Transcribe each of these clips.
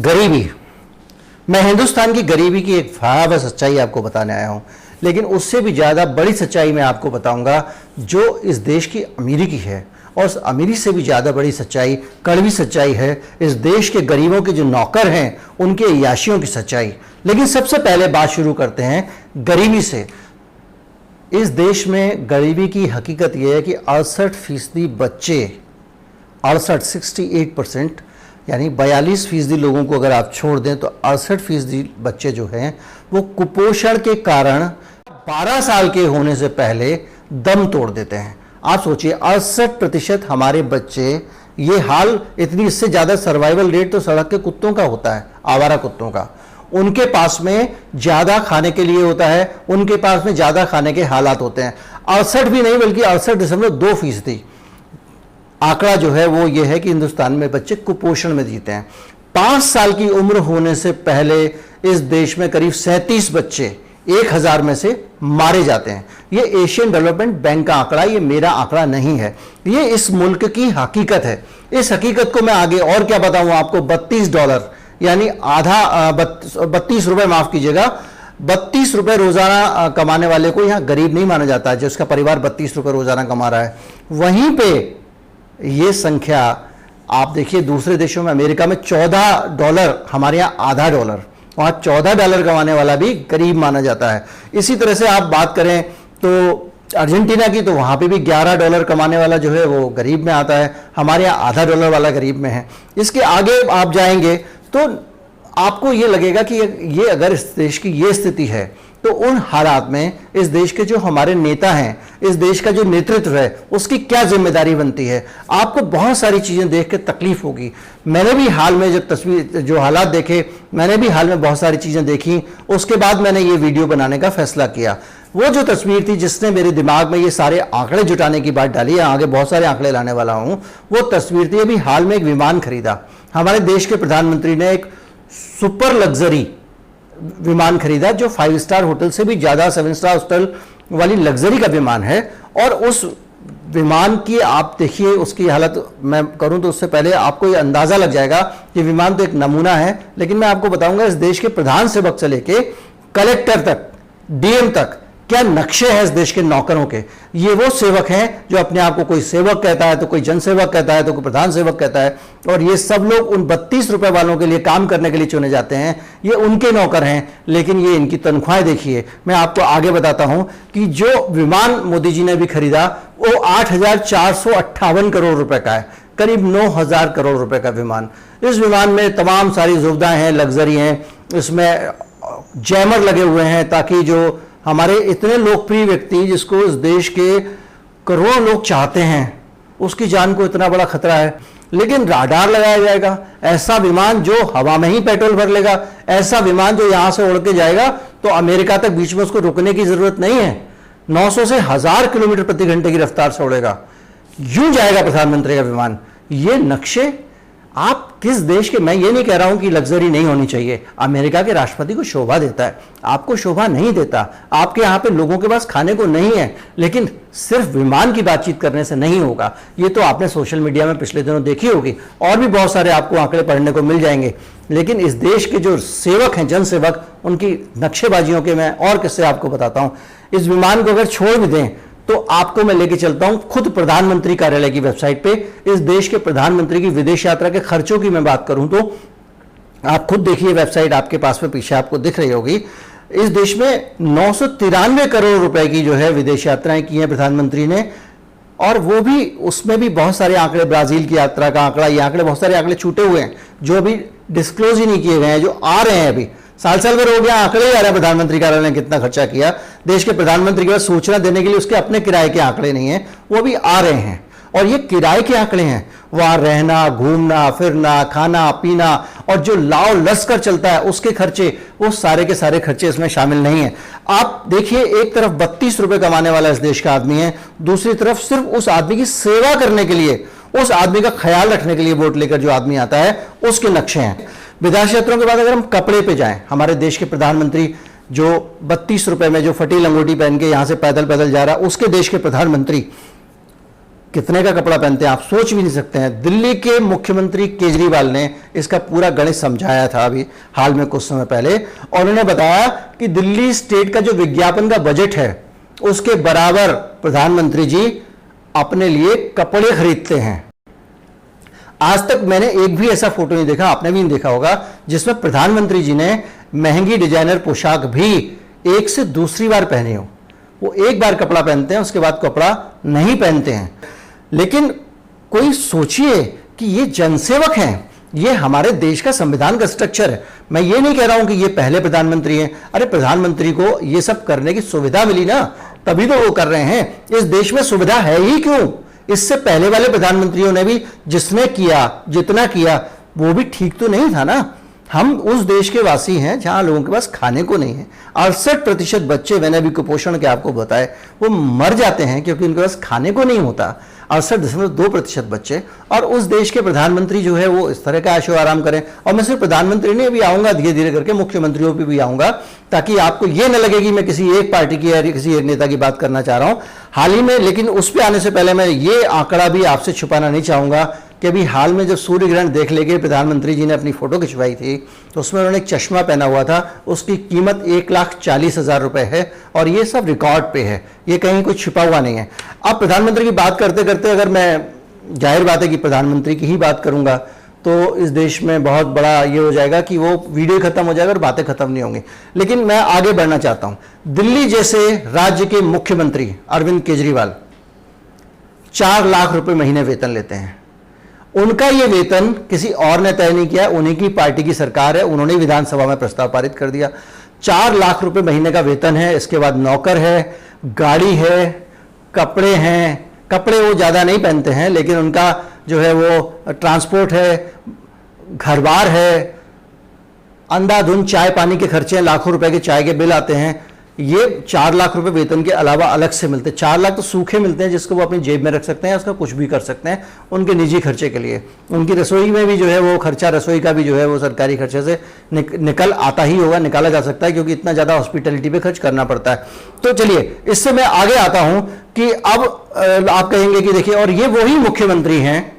गरीबी। मैं हिंदुस्तान की गरीबी की एक भयावह सच्चाई आपको बताने आया हूं, लेकिन उससे भी ज़्यादा बड़ी सच्चाई मैं आपको बताऊंगा जो इस देश की अमीरी की है। और उस अमीरी से भी ज़्यादा बड़ी सच्चाई, कड़वी सच्चाई है इस देश के गरीबों के जो नौकर हैं उनके अय्याशियों की सच्चाई। लेकिन सबसे पहले बात शुरू करते हैं गरीबी से। इस देश में गरीबी की हकीकत यह है कि 68% बच्चे, 68% यानी 42% लोगों को अगर आप छोड़ दें तो 68% बच्चे जो हैं वो कुपोषण के कारण 12 साल के होने से पहले दम तोड़ देते हैं। आप सोचिए 68% हमारे बच्चे, ये हाल इतनी, इससे ज़्यादा सर्वाइवल रेट तो सड़क के कुत्तों का होता है, आवारा कुत्तों का। उनके पास में ज़्यादा खाने के लिए होता है, उनके पास में ज़्यादा खाने के हालात होते हैं। 68 भी नहीं बल्कि 68.2% आंकड़ा जो है वो ये है कि हिंदुस्तान में बच्चे कुपोषण में जीते हैं। 5 साल की उम्र होने से पहले इस देश में करीब 37 बच्चे 1000 में से मारे जाते हैं। ये एशियन डेवलपमेंट बैंक का आंकड़ा, ये मेरा आंकड़ा नहीं है, ये इस मुल्क की हकीकत है। इस हकीकत को मैं आगे और क्या बताऊं आपको। $32 यानी आधा 32 रुपए, माफ कीजिएगा, 32 रुपए रोजाना कमाने वाले को यहां गरीब नहीं माना जाता है, जिसका परिवार 32 रुपए रोजाना कमा रहा है। वहीं पे ये संख्या आप देखिए दूसरे देशों में, अमेरिका में $14, हमारे यहाँ आधा डॉलर, वहाँ $14 कमाने वाला भी गरीब माना जाता है। इसी तरह से आप बात करें तो अर्जेंटीना की, तो वहाँ पे भी $11 कमाने वाला जो है वो गरीब में आता है, हमारे यहाँ आधा डॉलर वाला गरीब में है। इसके आगे आप जाएंगे तो आपको ये लगेगा कि ये अगर इस देश की ये स्थिति है तो उन हालात में इस देश के जो हमारे नेता हैं, इस देश का जो नेतृत्व है, उसकी क्या जिम्मेदारी बनती है। आपको बहुत सारी चीज़ें देख के तकलीफ होगी। मैंने भी हाल में जो हालात देखे, मैंने भी हाल में बहुत सारी चीज़ें देखी, उसके बाद मैंने ये वीडियो बनाने का फैसला किया। वो जो तस्वीर थी जिसने मेरे दिमाग में ये सारे आंकड़े जुटाने की बात डाली है, आगे बहुत सारे आंकड़े लाने वाला हूँ, वो तस्वीर थी अभी हाल में एक विमान खरीदा। हमारे देश के प्रधानमंत्री ने एक सुपर लग्जरी विमान खरीदा जो 5 स्टार होटल से भी ज़्यादा, 7 स्टार होटल वाली लग्जरी का विमान है। और उस विमान की आप देखिए उसकी हालत, मैं करूं तो उससे पहले आपको ये अंदाज़ा लग जाएगा कि विमान तो एक नमूना है, लेकिन मैं आपको बताऊंगा इस देश के प्रधान सेवक से लेके कलेक्टर तक, डीएम तक क्या नक्शे हैं इस देश के नौकरों के। ये वो सेवक हैं जो अपने आप को कोई सेवक कहता है, तो कोई जनसेवक कहता है, तो कोई प्रधान सेवक कहता है, और ये सब लोग उन 32 रुपए वालों के लिए काम करने के लिए चुने जाते हैं। ये उनके नौकर हैं, लेकिन ये इनकी तनख्वाहें देखिए। मैं आपको आगे बताता हूं कि जो विमान मोदी जी ने भी खरीदा वो 8,458 करोड़ रुपए का है, करीब 9,000 करोड़ रुपए का विमान। इस विमान में तमाम सारी सुविधाएं हैं, लग्जरी हैं, इसमें जैमर लगे हुए हैं ताकि जो हमारे इतने लोकप्रिय व्यक्ति जिसको इस देश के करोड़ों लोग चाहते हैं, उसकी जान को इतना बड़ा खतरा है, लेकिन राडार लगाया जाएगा। ऐसा विमान जो हवा में ही पेट्रोल भर लेगा, ऐसा विमान जो यहां से उड़ के जाएगा तो अमेरिका तक बीच में उसको रुकने की जरूरत नहीं है, 900 से 1000 किलोमीटर प्रति घंटे की रफ्तार से उड़ेगा, यूं जाएगा प्रधानमंत्री का विमान। ये नक्शे आप किस देश के, मैं ये नहीं कह रहा हूं कि लग्जरी नहीं होनी चाहिए, अमेरिका के राष्ट्रपति को शोभा देता है, आपको शोभा नहीं देता। आपके यहां पे लोगों के पास खाने को नहीं है, लेकिन सिर्फ विमान की बातचीत करने से नहीं होगा। ये तो आपने सोशल मीडिया में पिछले दिनों देखी होगी, और भी बहुत सारे आपको आंकड़े पढ़ने को मिल जाएंगे। लेकिन इस देश के जो सेवक हैं, जनसेवक, उनकी नक्शेबाजियों के मैं और किस्से आपको बताता हूं। इस विमान को अगर छोड़ भी दें तो आपको मैं लेके चलता हूं खुद प्रधानमंत्री कार्यालय की वेबसाइट पे। इस देश के प्रधानमंत्री की विदेश यात्रा के खर्चों की मैं बात करूं तो आप खुद देखिए, वेबसाइट आपके पास में पीछे आपको दिख रही होगी। इस देश में 993 करोड़ रुपए की जो है विदेश यात्राएं की हैं प्रधानमंत्री ने, और वो भी, उसमें भी बहुत सारे आंकड़े, ब्राजील की यात्रा का आंकड़ा, ये आंकड़े, बहुत सारे आंकड़े छूटे हुए हैं जो अभी डिस्क्लोज ही नहीं किए गए हैं, जो आ रहे हैं अभी। साल भर हो गया, आंकड़े ही आ रहे हैं प्रधानमंत्री कार्यालय ने कितना खर्चा किया। देश के प्रधानमंत्री के पास सूचना देने के लिए उसके अपने किराए के आंकड़े नहीं है, वो भी आ रहे हैं, और ये किराए के आंकड़े हैं। वहां रहना, घूमना फिरना, खाना पीना, और जो लाओ लश्कर चलता है उसके खर्चे, वो सारे के सारे खर्चे इसमें शामिल नहीं है। आप देखिए, एक तरफ 32 रुपए कमाने वाला इस देश का आदमी है, दूसरी तरफ सिर्फ उस आदमी की सेवा करने के लिए, उस आदमी का ख्याल रखने के लिए वोट लेकर जो आदमी आता है, उसके नक्शे हैं। विदेश यात्राओं के बाद अगर हम कपड़े पे जाएं, हमारे देश के प्रधानमंत्री जो 32 रुपए में जो फटी लंगोटी पहन के यहां से पैदल पैदल जा रहा है, उसके देश के प्रधानमंत्री कितने का कपड़ा पहनते हैं आप सोच भी नहीं सकते हैं। दिल्ली के मुख्यमंत्री केजरीवाल ने इसका पूरा गणित समझाया था अभी हाल में कुछ समय पहले, और उन्होंने बताया कि दिल्ली स्टेट का जो विज्ञापन का बजट है उसके बराबर प्रधानमंत्री जी अपने लिए कपड़े खरीदते हैं। आज तक मैंने एक भी ऐसा फोटो नहीं देखा, आपने भी नहीं देखा होगा, जिसमें प्रधानमंत्री जी ने महंगी डिजाइनर पोशाक भी एक से दूसरी बार पहनी हो। वो एक बार कपड़ा पहनते हैं, उसके बाद कपड़ा नहीं पहनते हैं। लेकिन कोई सोचिए कि ये जनसेवक हैं, ये हमारे देश का संविधान का स्ट्रक्चर है। मैं ये नहीं कह रहा हूं कि ये पहले प्रधानमंत्री हैं, अरे प्रधानमंत्री को ये सब करने की सुविधा मिली ना, तभी तो वो कर रहे हैं। इस देश में सुविधा है ही क्यों? इससे पहले वाले प्रधानमंत्रियों ने भी जिसने किया, जितना किया, वो भी ठीक तो नहीं था ना। हम उस देश के वासी हैं जहां लोगों के पास खाने को नहीं है। 68% बच्चे, मैंने अभी कुपोषण के आपको बताए, वो मर जाते हैं क्योंकि उनके पास खाने को नहीं होता। 68.2% बच्चे, और उस देश के प्रधानमंत्री जो है वो इस तरह का ऐशो आराम करें। और मैं सिर्फ प्रधानमंत्री नहीं, अभी आऊंगा धीरे धीरे करके मुख्यमंत्रियों पे भी आऊंगा, ताकि आपको ये न लगे कि मैं किसी एक पार्टी की या किसी एक नेता की बात करना चाह रहा हूं हाल ही में। लेकिन उस पर आने से पहले मैं ये आंकड़ा भी आपसे छुपाना नहीं चाहूंगा कि अभी हाल में जब सूर्य ग्रहण देख लेके प्रधानमंत्री जी ने अपनी फोटो खिंचवाई थी, तो उसमें उन्होंने एक चश्मा पहना हुआ था, उसकी कीमत 1,40,000 रुपए है, और ये सब रिकॉर्ड पे है, ये कहीं कुछ छिपा हुआ नहीं है। अब प्रधानमंत्री की बात करते करते अगर मैं, जाहिर बात है कि प्रधानमंत्री की ही बात करूंगा तो इस देश में बहुत बड़ा ये हो जाएगा कि वो वीडियो खत्म हो जाएगा और बातें खत्म नहीं होंगी। लेकिन मैं आगे बढ़ना चाहता हूं। दिल्ली जैसे राज्य के मुख्यमंत्री अरविंद केजरीवाल 4 लाख रुपए महीने वेतन लेते हैं। उनका यह वेतन किसी और ने तय नहीं किया, उन्हीं की पार्टी की सरकार है, उन्होंने विधानसभा में प्रस्ताव पारित कर दिया। 4 लाख रुपए महीने का वेतन है, इसके बाद नौकर है, गाड़ी है, कपड़े हैं। कपड़े वो ज्यादा नहीं पहनते हैं, लेकिन उनका जो है वो ट्रांसपोर्ट है, घर-बार है, अंधाधुंध चाय पानी के खर्चे, लाखों रुपए के चाय के बिल आते हैं। ये 4 लाख रुपए वेतन के अलावा अलग से मिलते हैं। 4 लाख तो सूखे मिलते हैं जिसको वो अपनी जेब में रख सकते हैं, उसका कुछ भी कर सकते हैं उनके निजी खर्चे के लिए। उनकी रसोई में भी जो है वो खर्चा, रसोई का भी जो है वो सरकारी खर्चे से निकल आता ही होगा, निकाला जा सकता है, क्योंकि इतना ज़्यादा हॉस्पिटलिटी पे खर्च करना पड़ता है। तो चलिए, इससे मैं आगे आता हूँ कि अब आप कहेंगे कि देखिए, और ये वही मुख्यमंत्री हैं,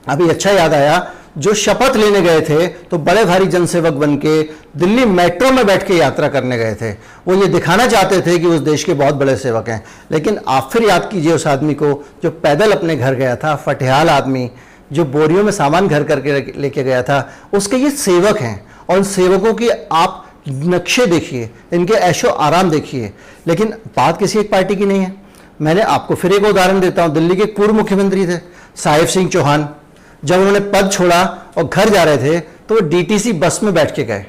अभी अच्छा याद आया, जो शपथ लेने गए थे तो बड़े भारी जनसेवक बन के दिल्ली मेट्रो में बैठ के यात्रा करने गए थे। वो ये दिखाना चाहते थे कि उस देश के बहुत बड़े सेवक हैं। लेकिन आप फिर याद कीजिए उस आदमी को जो पैदल अपने घर गया था, फटिहाल आदमी जो बोरियों में सामान घर करके लेके गया था, उसके ये सेवक हैं। और उन सेवकों की आप नक्शे देखिए, इनके ऐशो आराम देखिए। लेकिन बात किसी एक पार्टी की नहीं है। मैंने आपको फिर एक उदाहरण देता हूं। दिल्ली के पूर्व मुख्यमंत्री थे साहिब सिंह चौहान, जब उन्होंने पद छोड़ा और घर जा रहे थे तो वो डीटीसी बस में बैठ के गए।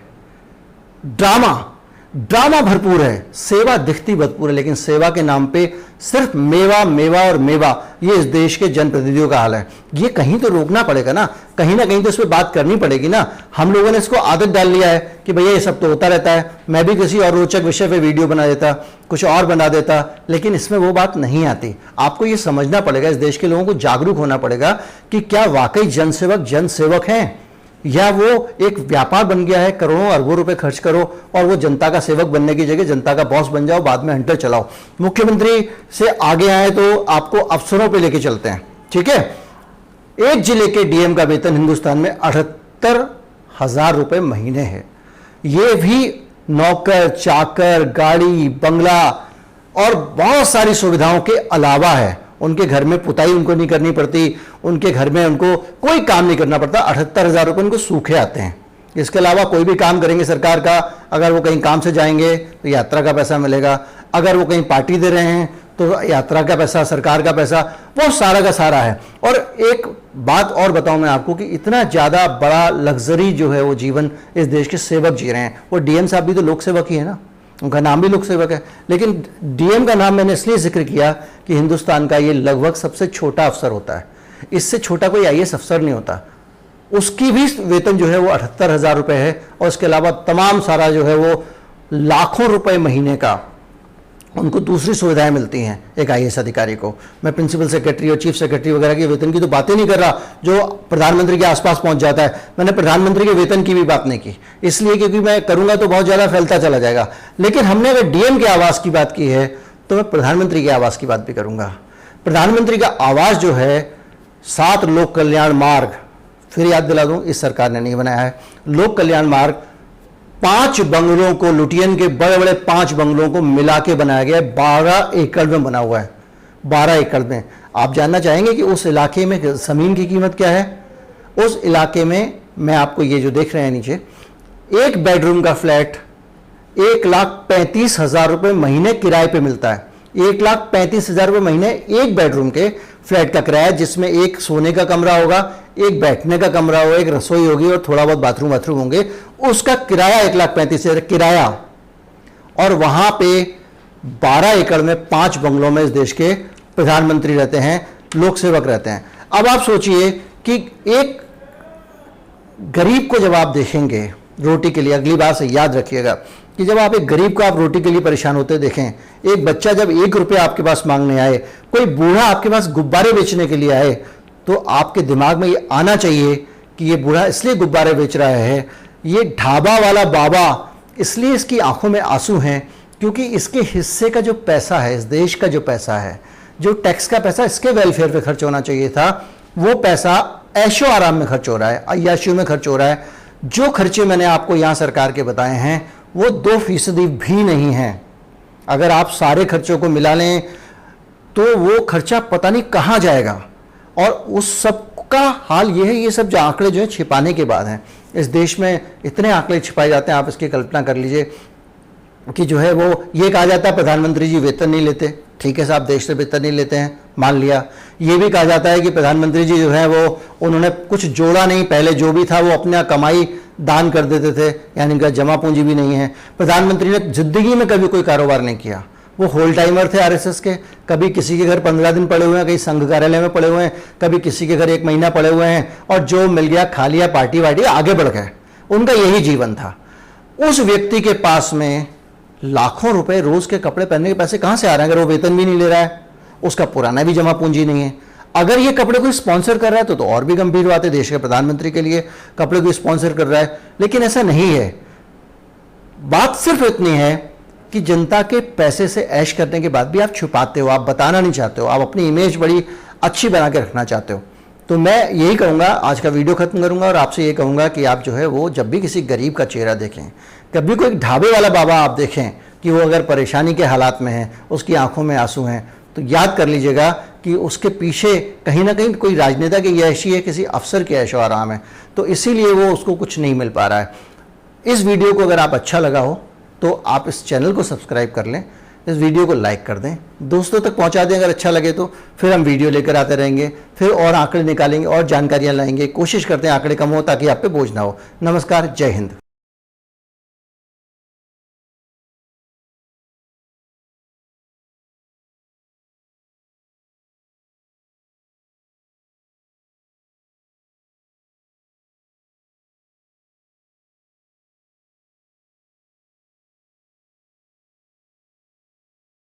ड्रामा भरपूर है, सेवा दिखती भरपूर है, लेकिन सेवा के नाम पे सिर्फ मेवा मेवा और मेवा, ये इस देश के जनप्रतिनिधियों का हाल है। ये कहीं तो रोकना पड़ेगा ना कहीं तो इस पर बात करनी पड़ेगी ना। हम लोगों ने इसको आदत डाल लिया है कि भैया ये सब तो होता रहता है, मैं भी किसी और रोचक विषय पे वीडियो बना देता, कुछ और बना देता, लेकिन इसमें वो बात नहीं आती। आपको ये समझना पड़ेगा, इस देश के लोगों को जागरूक होना पड़ेगा कि क्या वाकई जनसेवक जनसेवक हैं, या वो एक व्यापार बन गया है, करोड़ों अरबों रुपए खर्च करो और वो जनता का सेवक बनने की जगह जनता का बॉस बन जाओ, बाद में हंटर चलाओ। मुख्यमंत्री से आगे आए तो आपको अफसरों पे लेके चलते हैं, ठीक है। एक जिले के डीएम का वेतन हिंदुस्तान में 78,000 रुपए महीने है। ये भी नौकर चाकर, गाड़ी, बंगला और बहुत सारी सुविधाओं के अलावा है। उनके घर में पुताई उनको नहीं करनी पड़ती, उनके घर में उनको कोई काम नहीं करना पड़ता। 78,000 रुपये उनको सूखे आते हैं। इसके अलावा कोई भी काम करेंगे सरकार का, अगर वो कहीं काम से जाएंगे तो यात्रा का पैसा मिलेगा, अगर वो कहीं पार्टी दे रहे हैं तो यात्रा का पैसा, सरकार का पैसा, वो सारा का सारा है। और एक बात और बताऊं मैं आपको कि इतना ज़्यादा बड़ा लग्जरी जो है वो जीवन इस देश के सेवक जी रहे हैं। वो डीएम साहब भी तो लोक सेवक ही है ना, उनका नाम भी लोक सेवक है। लेकिन डीएम का नाम मैंने इसलिए जिक्र किया कि हिंदुस्तान का ये लगभग सबसे छोटा अफसर होता है, इससे छोटा कोई आईएएस अफसर नहीं होता। उसकी भी वेतन जो है वो 78,000 रुपये है, और इसके अलावा तमाम सारा जो है वो लाखों रुपए महीने का उनको दूसरी सुविधाएं मिलती हैं एक आईएएस अधिकारी को। मैं प्रिंसिपल सेक्रेटरी और चीफ सेक्रेटरी वगैरह के वेतन की तो बातें नहीं कर रहा जो प्रधानमंत्री के आसपास पहुंच जाता है। मैंने प्रधानमंत्री के वेतन की भी बात नहीं की, इसलिए क्योंकि मैं करूंगा तो बहुत ज़्यादा फैलता चला जाएगा। लेकिन हमने अगर डीएम के आवास की बात की है तो मैं प्रधानमंत्री के आवास की बात भी करूंगा। प्रधानमंत्री का आवास जो है 7 लोक कल्याण मार्ग, फिर याद दिला दूं, इस सरकार ने नहीं बनाया है। लोक कल्याण मार्ग 5 बंगलों को, लुटियन के बड़े बड़े 5 बंगलों को मिला के बनाया गया है। 12 एकड़ में बना हुआ है, 12 एकड़ में। आप जानना चाहेंगे कि उस इलाके में जमीन की कीमत क्या है? उस इलाके में मैं आपको ये जो देख रहे हैं नीचे, 1 बेडरूम का फ्लैट 1,35,000 रुपये महीने किराए पे मिलता है। 1,35,000 रुपये महीने एक बेडरूम के फ्लैट का किराया, जिसमें एक सोने का कमरा होगा, एक बैठने का कमरा होगा, एक रसोई होगी और थोड़ा बहुत बाथरूम होंगे। उसका किराया 1,35,000 किराया। और वहां पे 12 एकड़ में 5 बंगलों में इस देश के प्रधानमंत्री रहते हैं, लोक सेवक रहते हैं। अब आप सोचिए कि एक गरीब को जब आप देखेंगे रोटी के लिए, अगली बार से याद रखिएगा कि जब आप एक गरीब को आप रोटी के लिए परेशान होते देखें, एक बच्चा जब 1 रुपया आपके पास मांगने आए, कोई बूढ़ा आपके पास गुब्बारे बेचने के लिए आए, तो आपके दिमाग में ये आना चाहिए कि ये बूढ़ा इसलिए गुब्बारे बेच रहा है, ये ढाबा वाला बाबा इसलिए इसकी आंखों में आंसू हैं क्योंकि इसके हिस्से का जो पैसा है, इस देश का जो पैसा है, जो टैक्स का पैसा इसके वेलफेयर पे खर्च होना चाहिए था, वो पैसा ऐशो आराम में खर्च हो रहा है, अय्याशियों में खर्च हो रहा है। जो खर्चे मैंने आपको यहाँ सरकार के बताए हैं वो 2% भी नहीं हैं। अगर आप सारे खर्चों को मिला लें तो वो खर्चा पता नहीं कहाँ जाएगा। और उस सब का हाल ये है, ये सब जो आंकड़े जो है छिपाने के बाद हैं। इस देश में इतने आंकड़े छिपाए जाते हैं, आप इसकी कल्पना कर लीजिए कि जो है वो ये कहा जाता है प्रधानमंत्री जी वेतन नहीं लेते। ठीक है साहब, देश से वेतन नहीं लेते हैं, मान लिया। ये भी कहा जाता है कि प्रधानमंत्री जी जो है वो उन्होंने कुछ जोड़ा नहीं, पहले जो भी था वो अपना कमाई दान कर देते थे, यानी उनका जमा पूंजी भी नहीं है। प्रधानमंत्री ने जिंदगी में कभी कोई कारोबार नहीं किया। वो होल टाइमर थे आरएसएस के, कभी किसी के घर 15 दिन पड़े हुए हैं, कहीं संघ कार्यालय में पड़े हुए हैं, कभी किसी के घर 1 महीना पड़े हुए हैं, और जो मिल गया खा लिया, पार्टी वार्टी, आगे बढ़ गए। उनका यही जीवन था। उस व्यक्ति के पास में लाखों रुपए रोज के कपड़े पहनने के पैसे कहां से आ रहे हैं? अगर वो वेतन भी नहीं ले रहा है, उसका पुराना भी जमा पूंजी नहीं है। अगर ये कपड़े को स्पॉन्सर कर रहा है तो और भी गंभीर बात है, देश के प्रधानमंत्री के लिए कपड़े को स्पॉन्सर कर रहा है। लेकिन ऐसा नहीं है। बात सिर्फ इतनी है कि जनता के पैसे से ऐश करने के बाद भी आप छुपाते हो, आप बताना नहीं चाहते हो, आप अपनी इमेज बड़ी अच्छी बना के रखना चाहते हो। तो मैं यही कहूँगा, आज का वीडियो खत्म करूँगा और आपसे ये कहूँगा कि आप जो है वो जब भी किसी गरीब का चेहरा देखें, कभी कोई ढाबे वाला बाबा आप देखें कि वो अगर परेशानी के हालात में है, उसकी आंखों में आंसू हैं, तो याद कर लीजिएगा कि उसके पीछे कहीं ना कहीं कोई राजनेता की ऐशी है, किसी अफसर की ऐशो आराम है, तो इसीलिए वो उसको कुछ नहीं मिल पा रहा है। इस वीडियो को अगर आप अच्छा लगा हो तो आप इस चैनल को सब्सक्राइब कर लें, इस वीडियो को लाइक कर दें, दोस्तों तक पहुंचा दें अगर अच्छा लगे तो। फिर हम वीडियो लेकर आते रहेंगे, फिर और आंकड़े निकालेंगे और जानकारियां लाएंगे, कोशिश करते हैं आंकड़े कम हो ताकि आप पे बोझ ना हो। नमस्कार, जय हिंद।